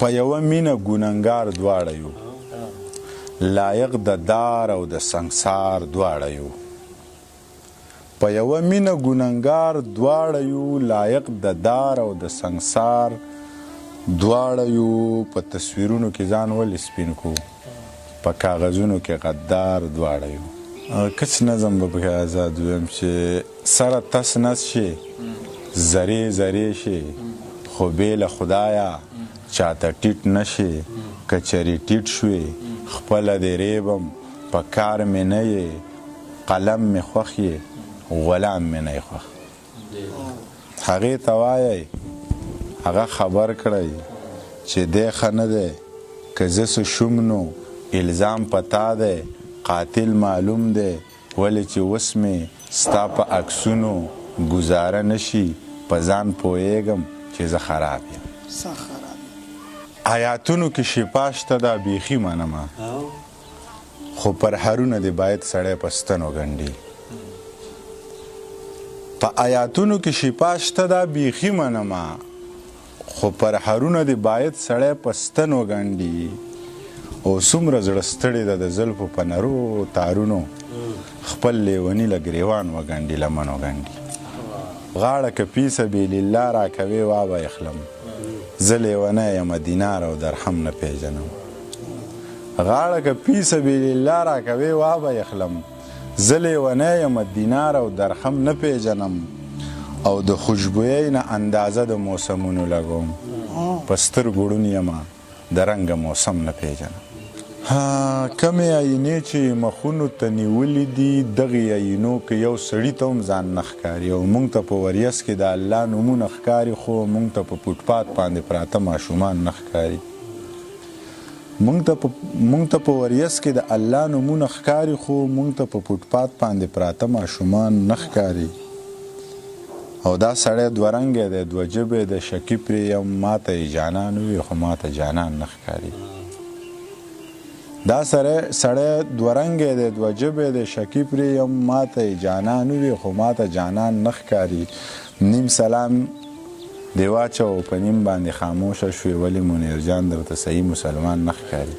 په یوه مینه ګوننګار دواړه یو لایق د دار او د سنګسار دواړه یو په یوه مینه ګوننګار دواړه یو لایق د دار او د سنګسار دواړه یو په تصویرونو کې ځان ولې سپین کو په کاغذونو کې غدار دواړه یو کچ نظم به پکې آزاد ویم چې سره تس نس شي زرې زرې شي خو بې له خدایه چاته ټیټ نشي که چرې ټیټ شوې خپله دې ریبم په کار مې نه یې قلم مې خوښ یې غلام مې نه یې خوښ هغې ته وایئ هغه خبر کړی چې دی ښه نه دی که زه څه شوم نو الزام په تا دی قاتل معلوم دی ولې چې اوس مې ستا په عکسونو ګزاره نشي په ځان پوهېږم چې زه خراب یم آیاتونو کې شفا شته دا بیخي منمه خو پرهرونه دې باید سړی په ستنو ګنډي په آیاتونو کې شفا شته دا بیخي منمه خو پرهرونه دې باید سړی په ستنو ګنډي او څومره زړه ستړې ده د زلفو په نرو تارونو خپل لیوني له ګریوان وګنډي لمن وګنډي غاړه که فی سبیل الله راکوې وابه یخلم زه لیونی یم دینار او درهم نه پیژنم غاړه که فی سبیل الله راکوې وابه یخلم زه لیونی یم دینار او درهم نه پیژنم او د خوشبویۍ نه اندازه د موسمونو لګوم په سترګو ړوند یمه د رنګه موسم نه پیژنم کمې آینې چې مخونو ته نیولي دي دغې آینو کې یو سړي ته هم ځان نه ښکاري او موږ ته په وریځ کې د الله نومونه ښکاري خو موږ ته په فوټپات باندې پراته ماشومان نه ښکاري موږ ته په وریځ کې د الله نومونه ښکاري خو موږ ته په فوټپات باندې پراته ماشومان نه ښکاري او دا سړی دوه رنګی دی دوه ژبې د شکي پرې یم ما ته یې جانان ووي خو ما ته جانان نه ښکاري دا سړی دوه رنګی دی دوه ژبې د شکي پرې یم ما ته یې جانان ووي خو ما ته جانان نه ښکاري نیم سلام دې واچوه په نیم باندې خاموشه شوې ولې منیر جان درته صحیح مسلمان نه ښکاري